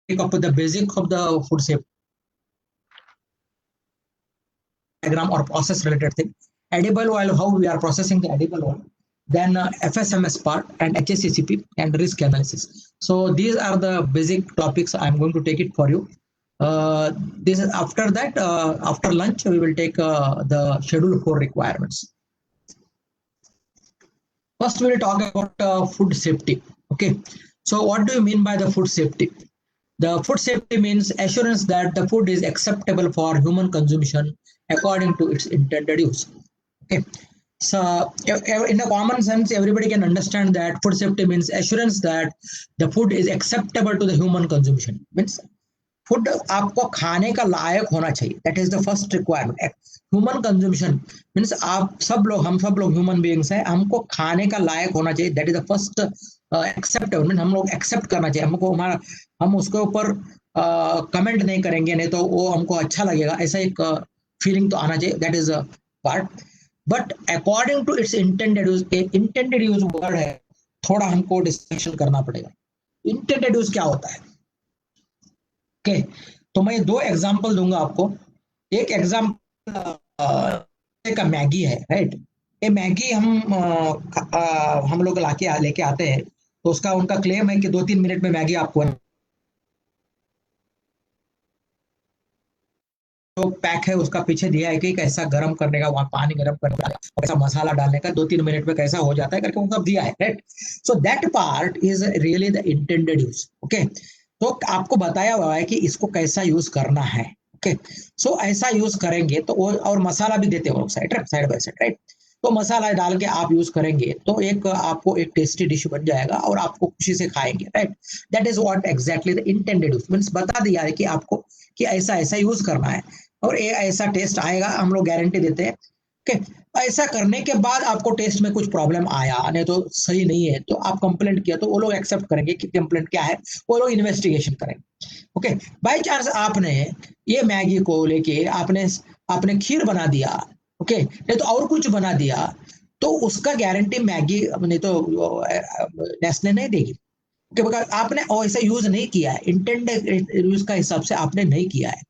take up with the basic of the food safety diagram or process related thing. Edible oil, how we are processing the edible oil, then FSMS part and HACCP and risk analysis. So these are the basic topics. I'm going to take it for you. This after that, after lunch, we will take the schedule 4 requirements. First, we will talk about food safety. Okay. So what do you mean by the food safety? The food safety means assurance that the food is acceptable for human consumption according to its intended use. Okay. So in the common sense, everybody can understand that food safety means assurance that the food is acceptable to the human consumption. Means food आपको खाने का लायक होना चाहिए. That is the first requirement. Human consumption means आप सब लोग, हम सब लोग ह्यूमन बीइंग्स हैं, हमको खाने का लायक होना चाहिए. That is the first acceptable mean हम लोग एक्सेप्ट करना चाहिए. हमको हमारा हम उसके ऊपर कमेंट नहीं करेंगे, नहीं तो वो हमको अच्छा लगेगा, ऐसा एक फीलिंग तो आना चाहिए. That is a part. But according to its intended use, intended use word है, थोड़ा हमको डिस्कशन करना पड़ेगा. इंटेंडेड यूज क्या होता है? ओके, तो मैं 2 एग्जांपल दूंगा आपको. एक एग्जांपल का मैगी है, राइट. ये मैगी हम लोग लेके आते हैं, तो उसका उनका क्लेम है कि 2-3 मिनट में मैगी आपको जो पैक है उसका पीछे दिया है कि कैसा गर्म करने का, वहां पानी गर्म करने का, कैसा मसाला डालने का, 2-3 मिनट में कैसा हो जाता है करके उनका दिया है, right. So that part is really the intended use. Okay, तो आपको बताया हुआ है कि इसको कैसा यूज करना है. ओके, सो ऐसा यूज करेंगे तो और मसाला भी देते हो साइड बाय साइड, राइट. तो मसाला डाल के आप यूज करेंगे तो एक आपको एक टेस्टी डिश बन जाएगा और आपको खुशी से खाएंगे, right. That is what exactly the intended use means. बता दिया है कि आपको कि ऐसा ऐसा यूज करना है और ये ऐसा टेस्ट आएगा, हम लोग गारंटी देते हैं. ओके, ऐसा करने के बाद आपको टेस्ट में कुछ प्रॉब्लम आया, नहीं तो सही नहीं है, तो आप कंप्लेंट किया तो वो लोग एक्सेप्ट करेंगे कि कंप्लेंट क्या है, वो लोग इन्वेस्टिगेशन करेंगे. ओके, बाय चांस आपने ये मैगी को लेके आपने खीर बना दिया, ओके, नहीं तो और कुछ बना दिया, तो उसका गारंटी मैगी नहीं तो नेस्ले नहीं देगी. ओके, बिकॉज आपने ऐसा यूज नहीं किया है, इंटेंडेड यूज का हिसाब से आपने नहीं किया है.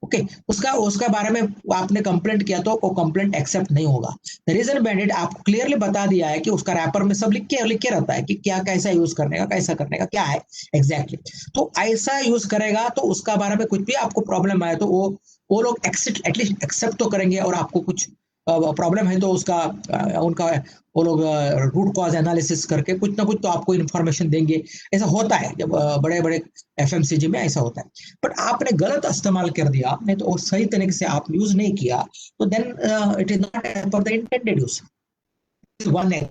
ओके, उसका बारे में आपने कंप्लेंट किया तो वो कंप्लेंट एक्सेप्ट नहीं होगा. द रीजन बेंडेड आपको क्लियरली बता दिया है कि उसका रैपर में सब लिख के रहता है कि क्या कैसा यूज करने का, कैसा करने का, क्या है एग्जैक्टली. तो ऐसा यूज करेगा तो उसका बारे में कुछ भी आपको प्रॉब्लम आए तो वो लोग एटलीस्ट एक्सेप्ट तो करेंगे, और आपको कुछ प्रॉब्लम है तो उनका वो लोग रूट कॉज एनालिसिस करके कुछ ना कुछ तो आपको इन्फॉर्मेशन देंगे. ऐसा होता है जब बड़े बड़े FMCG में ऐसा होता है. बट आपने गलत इस्तेमाल कर दिया, नहीं तो सही तरीके से आप यूज नहीं किया, तो then it is not as per the intended use. One है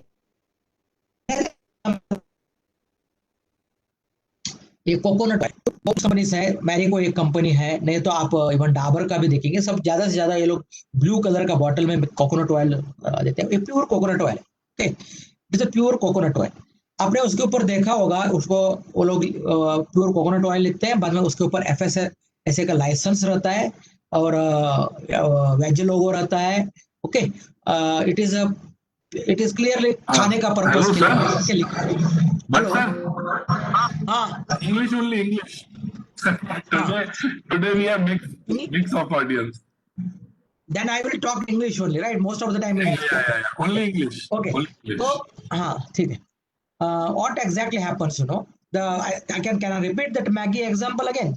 ये कोकोनट ऑयल. बहुत कंपनी है, मैरिको एक कंपनी है, नहीं तो आप इवन डाबर का भी देखेंगे, सब ज्यादा से ज्यादा ये लोग ब्लू कलर का बॉटल में कोकोनट ऑयल देते हैं. ये प्योर कोकोनट ऑयल है, it is a pure coconut oil. आपने उसके ऊपर देखा होगा, उसको वो लोग प्योर कोकोनट ऑयल लिखते हैं, बाद में उसके ऊपर FSSAI का लाइसेंस रहता है और वेज लोगो रहता है. ओके, इट इज क्लियरली खाने का पर्पस के लिखा है. English only, English. Today we have mix of audience. Then I will talk English only, right? Most of the time English. Yeah. Only English. Okay. Only English. So, ठीक है. What exactly happens? Can I repeat that Maggie example again?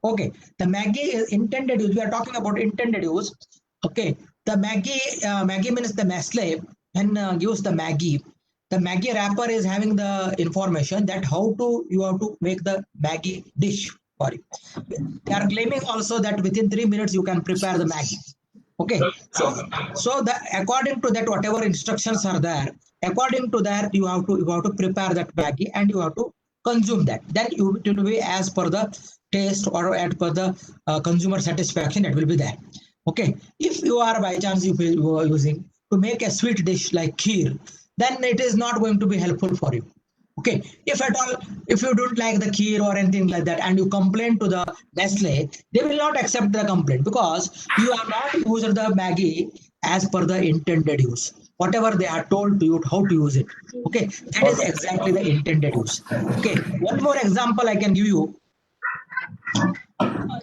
Okay. The Maggie is intended use. We are talking about intended use. Okay. The Maggie means the Nestle and gives the Maggie. The Maggie wrapper is having the information that you have to make the Maggie dish for you. They are claiming also that within 3 minutes you can prepare the Maggie. Okay, so according to that, whatever instructions are there, according to that you have to prepare that Maggie and you have to consume that. Then it will be as per the taste or as per the consumer satisfaction, it will be there. Okay, if you are by chance you are using to make a sweet dish like kheer, then it is not going to be helpful for you. Okay, if at all, if you don't like the kheer or anything like that and you complain to the Nestle, they will not accept the complaint because you are not using the Maggie as per the intended use. Whatever they are told to you how to use it. Okay, that is exactly the intended use. Okay, one more example I can give you.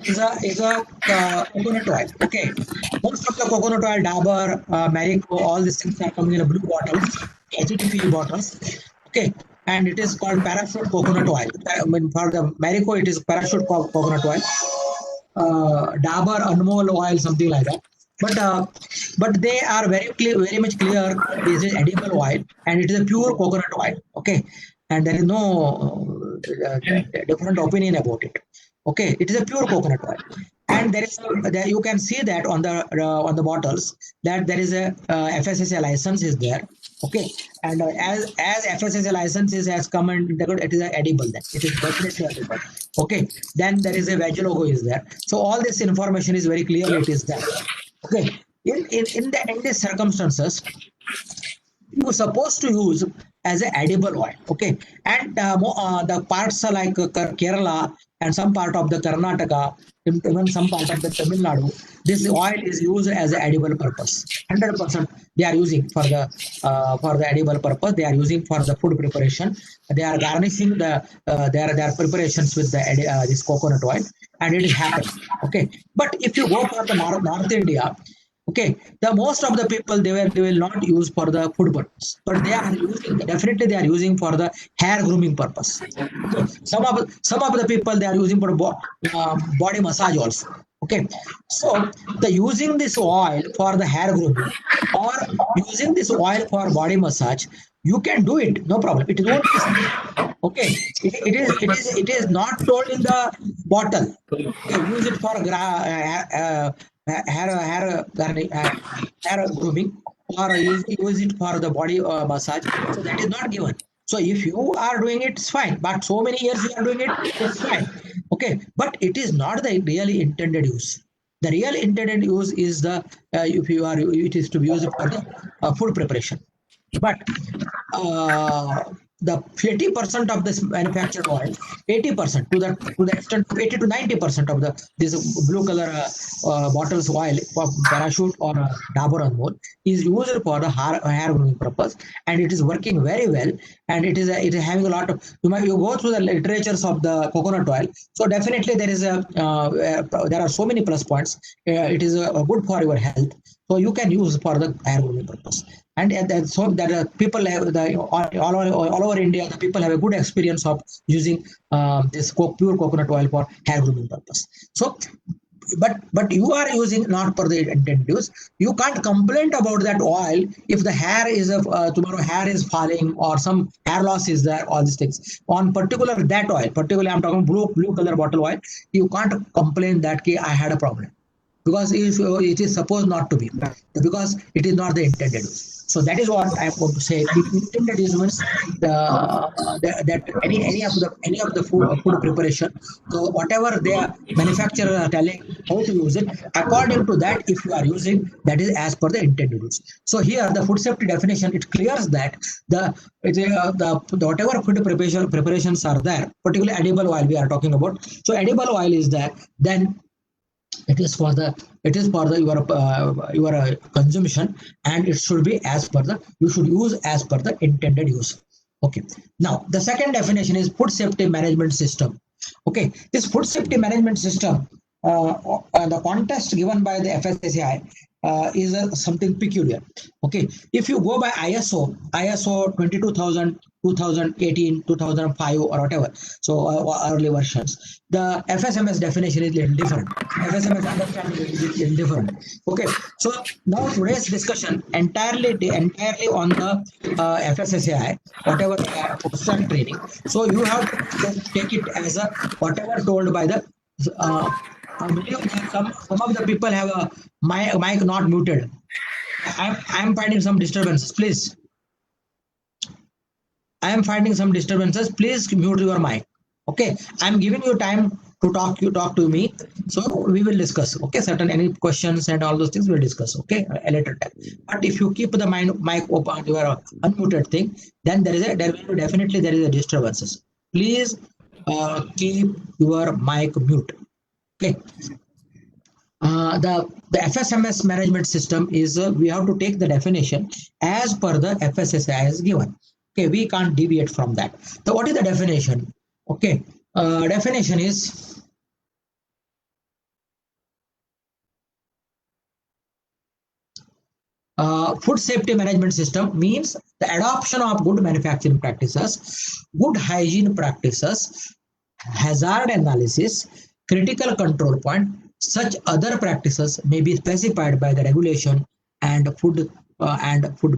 is a coconut oil. Okay, most of the coconut oil, Dabur, Marico, all these things are coming in a blue bottles, HTP bottles. Okay, and it is called parachute coconut oil. I mean, for the Marico, it is parachute coconut oil. Dabur, Anmol oil, something like that. But they are very much clear. This is edible oil, and it is a pure coconut oil. Okay, and there is no different opinion about it. Okay, it is a pure coconut oil, and there you can see that on the bottles that there is a FSSAI license is there. Okay, and as FSSAI license has come and it is edible. Then it is definitely edible. Okay, then there is a veg logo is there. So all this information is very clearly it is there. Okay, in these circumstances, you're supposed to use as an edible oil. Okay, and the parts are like Kerala and some part of the Karnataka, even some part of the Tamil Nadu, this oil is used as an edible purpose. 100% they are using for the edible purpose. They are using for the food preparation. They are garnishing their preparations with this coconut oil, and it is happening. Okay, but if you go for the North India, okay, the most of the people they will not use for the food purpose, but they are using, definitely they are using for the hair grooming purpose. Okay. Some of the people they are using for body massage also. Okay, so the using this oil for the hair grooming or using this oil for body massage, you can do it, no problem. It won't be okay. It is not told in the bottle. Okay, use it for hair grooming or use it for the body massage. So that is not given. So if you are doing it, it's fine. But so many years you are doing it, it's fine. Okay, but it is not the really intended use. The real intended use is if you are it is to be used for the food preparation. But the 80% of this manufactured oil, 80% to the extent of 80 to 90% of this blue color bottles oil for parachute or Dabur Anmol is used for the hair grooming purpose, and it is working very well. And it is having a lot of you go through the literatures of the coconut oil. So definitely there are so many plus points. It is good for your health. So you can use for the hair grooming purpose. And so that people have all over India, the people have a good experience of using this pure coconut oil for hair grooming purpose. So, but you are using not for the intended use. You can't complain about that oil if the hair is tomorrow hair is falling or some hair loss is there. All these things on particular that oil, particularly I'm talking blue color bottle oil. You can't complain that I had a problem because it is supposed not to be, because it is not the intended use. So that is what I am going to say. Intended use means that any of the food preparation. So whatever the manufacturer are telling how to use it, according to that, if you are using, that is as per the intended use. So here the food safety definition, it clears that the whatever food preparations are there, particularly edible oil we are talking about. So edible oil is there, then it is for your consumption, and it should be as per you should use as per the intended use. Okay, now the second definition is food safety management system. Okay, this food safety management system, the context given by the FSSAI is something peculiar. Okay, if you go by ISO 22000, 2018, 2005 or whatever, so early versions, the FSMS definition is little different. FSMS understanding is little different. Okay, so now today's discussion entirely on the FSSAI, whatever post training. So you have to take it as a whatever told by the some of the people have a mic not muted. I'm finding some disturbances. Please, I am finding some disturbances. Please mute your mic. Okay, I'm giving you time to talk. You talk to me, so we will discuss. Okay, certain any questions and all those things we'll discuss. Okay, a later time. But if you keep the mic open, your unmuted thing, then there will be definitely there is a disturbances. Please keep your mic mute. Okay. The FSMS management system is we have to take the definition as per the FSSAI is given. Okay, we can't deviate from that. So what is the definition? Okay, definition is food safety management system means the adoption of good manufacturing practices, good hygiene practices, hazard analysis, critical control point. Such other practices may be specified by the regulation and food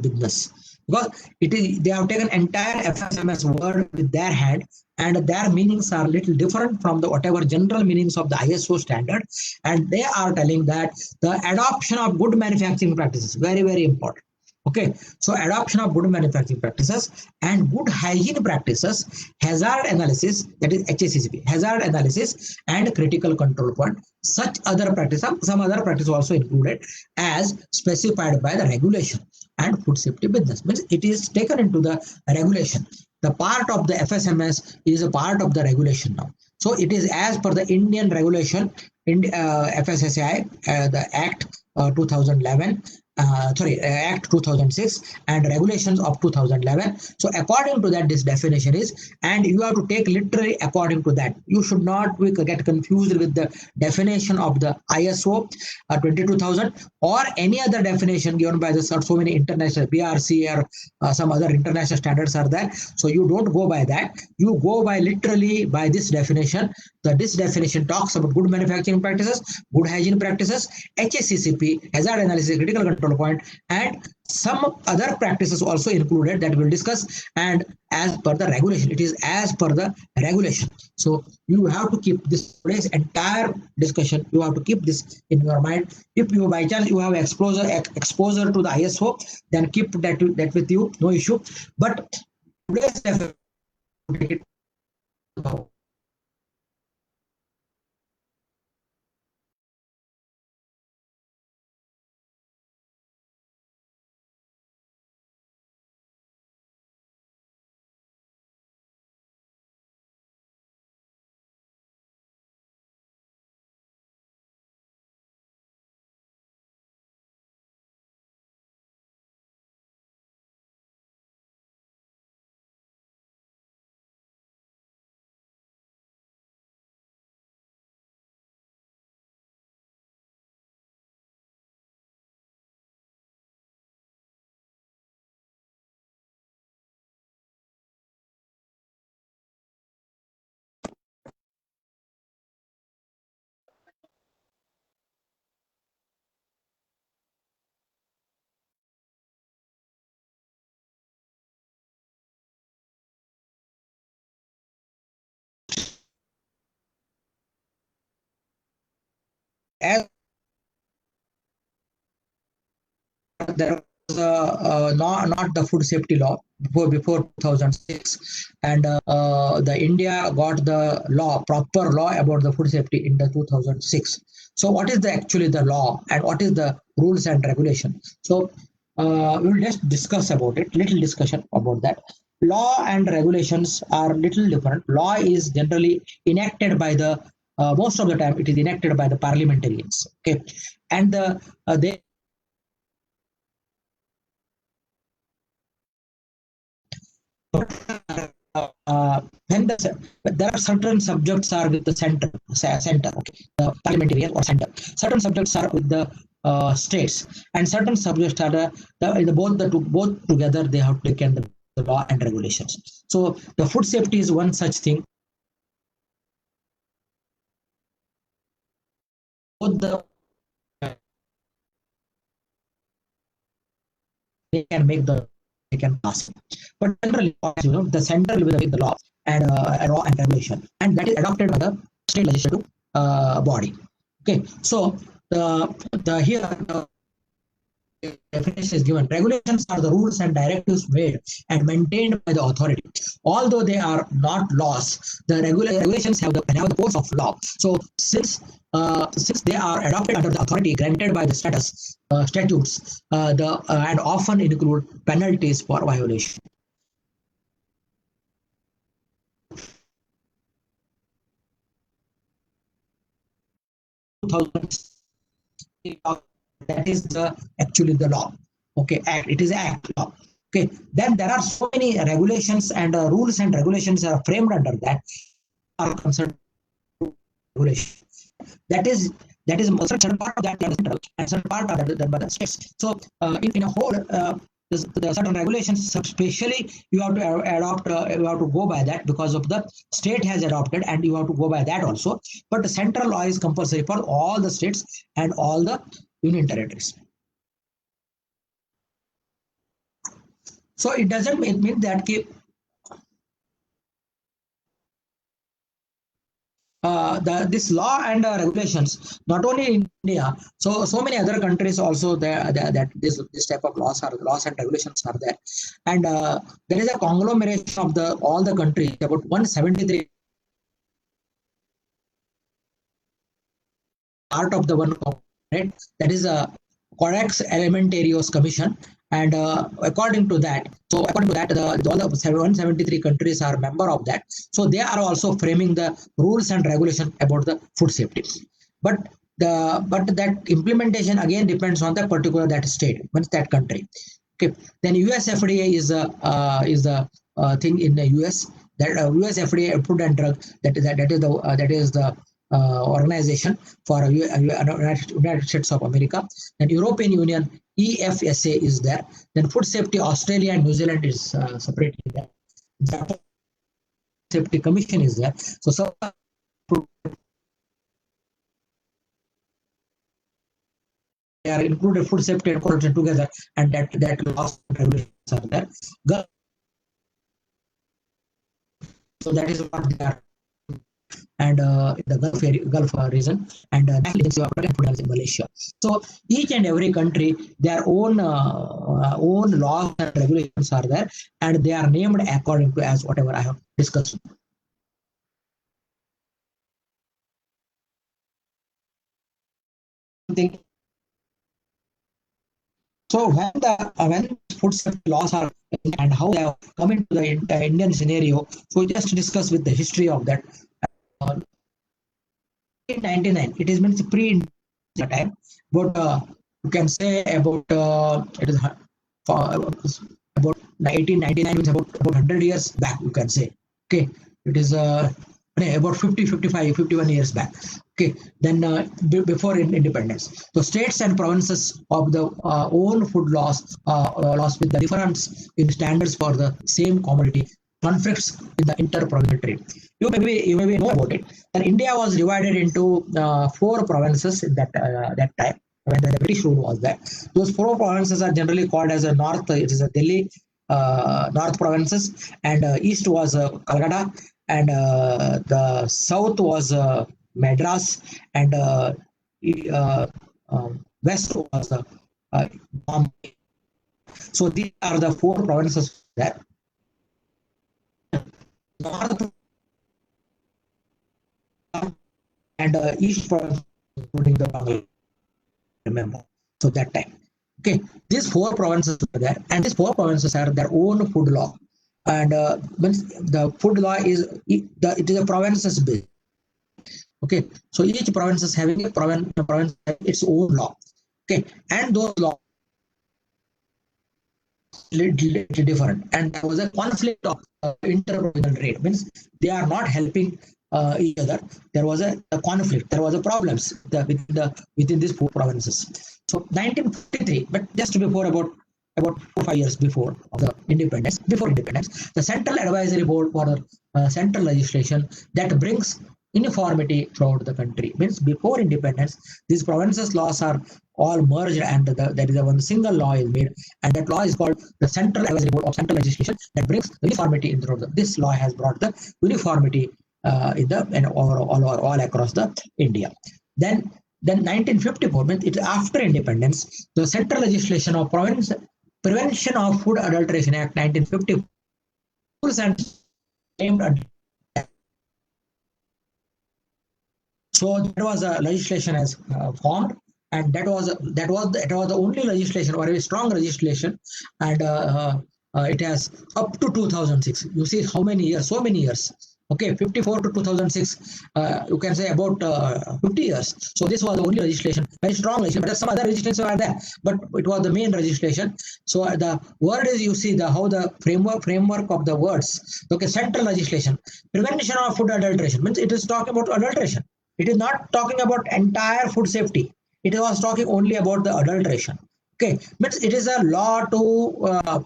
business, because it is they have taken entire FSMS word with their hand, and their meanings are little different from the whatever general meanings of the ISO standard, and they are telling that the adoption of good manufacturing practices, very very important. Okay, so adoption of good manufacturing practices and good hygiene practices, hazard analysis, that is HACCP, hazard analysis and critical control point. Such other practice, some other practice also included as specified by the regulation and food safety business. Means it is taken into the regulation. The part of the FSMS is a part of the regulation now. So it is as per the Indian regulation, in FSSAI, the Act 2011. Act 2006 and regulations of 2011. So according to that, this definition is, and you have to take literally according to that. You should not get confused with the definition of the ISO 22000 or any other definition given by the so many international BRC or some other international standards are there. So you don't go by that. You go by literally by this definition. This definition talks about good manufacturing practices, good hygiene practices, HACCP, hazard analysis, critical control point, and some other practices also included that we'll discuss. And as per the regulation, it is as per the regulation. So you have to keep this today's entire discussion. You have to keep this in your mind. If you by chance you have exposure to the ISO, then keep that with you, no issue. But today's take it. As there was not the food safety law before 2006, and the India got the proper law about the food safety in the 2006. So what is actually the law and what is the rules and regulation? So we will just discuss about it, little discussion about that. Law and regulations are little different. Law is generally enacted by the most of the time it is enacted by the parliamentarians. Okay, and they when there are certain subjects are with the center, okay, the parliamentarian or center. Certain subjects are with the states, and certain subjects are both together. They have taken the law and regulations. So the food safety is one such thing. Both they can pass. But generally, the center will make the law and regulation, and that is adopted by the state legislative body. Okay, so here the definition is given. Regulations are the rules and directives made and maintained by the authority. Although they are not laws, the regulations have the force of law. So since they are adopted under the authority granted by the statutes, and often include penalties for violation. That is actually the law. Okay, act. It is act law. Okay, then there are so many regulations and rules and regulations are framed under that are concerned regulation. That that is certain part of that is central and certain part of that is done by the states. So in a whole, the certain regulations, especially you have to adopt, you have to go by that because of the state has adopted, and you have to go by that also. But the central law is compulsory for all the states and all the union territories. So it doesn't mean that this law and regulations not only in India, so many other countries also there that this type of laws and regulations are there, and there is a conglomeration of the all the countries, about 173 part of the one, right? That is a Codex Alimentarius Commission, and according to that, all the 173 countries are member of that. So they are also framing the rules and regulation about the food safety. But that implementation again depends on the particular that state, that country. Okay. Then US FDA is the thing in the US, that US FDA Food and Drug, that is the organization for United States of America. Then European Union EFSA is there. Then Food Safety Australia and New Zealand is separately there. Japan Safety Commission is there. So they are included, food safety and corruption together, and that laws and regulations are there. So that is what they are. And the Gulf region, and National Agency of Food in Malaysia. So each and every country, their own laws and regulations are there, and they are named according to as whatever I have discussed. So when food safety laws are and how they have come into the Indian scenario, so just discuss with the history of that. 1999, it is means pre time, but you can say about it is about 1999, means about 100 years back, you can say. Okay, it is about 50, 55, 51 years back. Okay, then before independence, the states and provinces of the own food laws with the difference in standards for the same commodity, conflicts in the inter-provincial trade. You maybe know about it. And India was divided into 4 provinces in that time when the British rule was there. Those 4 provinces are generally called as a north. It is a Delhi north provinces, and east was Calcutta, and the south was Madras, and west was Bombay. So these are the 4 provinces there. North and east province, including the Bengal. Remember, so that time. Okay, these 4 provinces are there, and these 4 provinces have their own food law, and the food law is it is a provinces based. Okay, so each province is having a province its own law. Okay, and those laws different, and there was a conflict of inter-provincial trade, means they are not helping each other. There was a conflict, there was a problems within these 4 provinces. So 1953, but just before about 4 or 5 years before the independence, the Central Advisory Board for central legislation that brings uniformity throughout the country. Means before independence, these provinces laws are all merged, and that is one single law is made, and that law is called the Central Advisory Board of Central Legislation that brings uniformity in throughout this law has brought the uniformity in the and all across the India. Then 1954, means it after independence, the Central Legislation of Prevention of Food Adulteration Act 1950 rules and aimed. So there was a legislation as formed, and that was the only legislation, or a strong legislation, and it has up to 2006. You see how many years? So many years. Okay, 54 to 2006. You can say about 50 years. So this was the only legislation, very strong legislation. But some other legislations are there, but it was the main legislation. So the word is, you see how the framework of the words. Okay, central legislation, prevention of food adulteration, means it is talking about adulteration. It is not talking about entire food safety. It was talking only about the adulteration. Okay, means it is a law to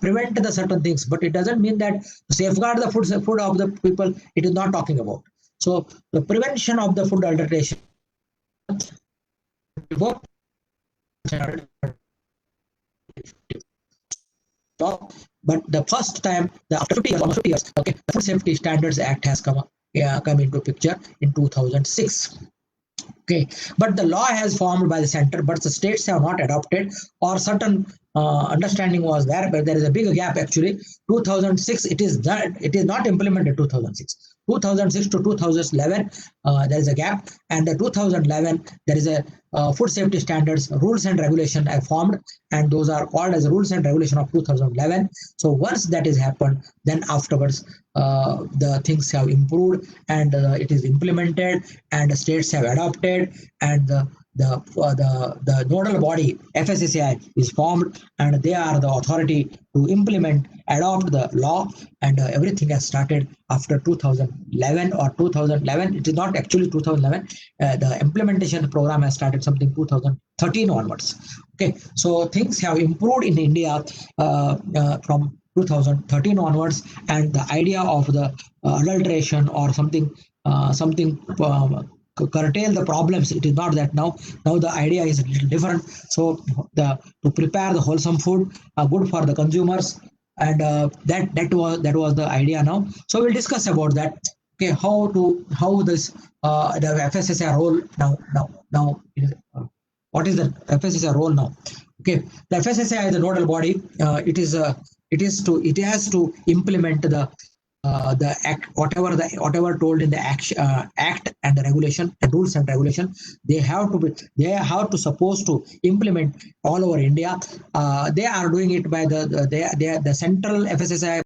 prevent the certain things, but it doesn't mean that to safeguard the food of the people. It is not talking about. So the prevention of the food adulteration. But the first time, after 50 years, almost 50 years, okay, the Food Safety Standards Act has come into picture in 2006. Okay, but the law has formed by the center, but the states have not adopted, or certain understanding was there, but there is a big gap actually. 2006, it is not implemented. 2006 to 2011, there is a gap, and the 2011 there is a food safety standards rules and regulation are formed, and those are called as rules and regulation of 2011. So once that is happened, then afterwards the things have improved, and it is implemented, and the states have adopted, and the nodal body FSSAI is formed, and they are the authority to implement, adopt the law, and everything has started after 2011 or 2011. It is not actually 2011. The implementation program has started something 2013 onwards. Okay, so things have improved in India from 2013 onwards, and the idea of the adulteration or something curtail the problems. It is not that now. Now the idea is a little different. So to prepare the wholesome food, good for the consumers, and that was the idea now. So we'll discuss about that. Okay, how this the FSSAI role now. What is the FSSAI role now? Okay, the FSSAI is the nodal body. It has to implement the act, whatever told in the act and the regulation, the rules and regulation. They have to supposed to implement all over India. They are doing it by the central FSSAI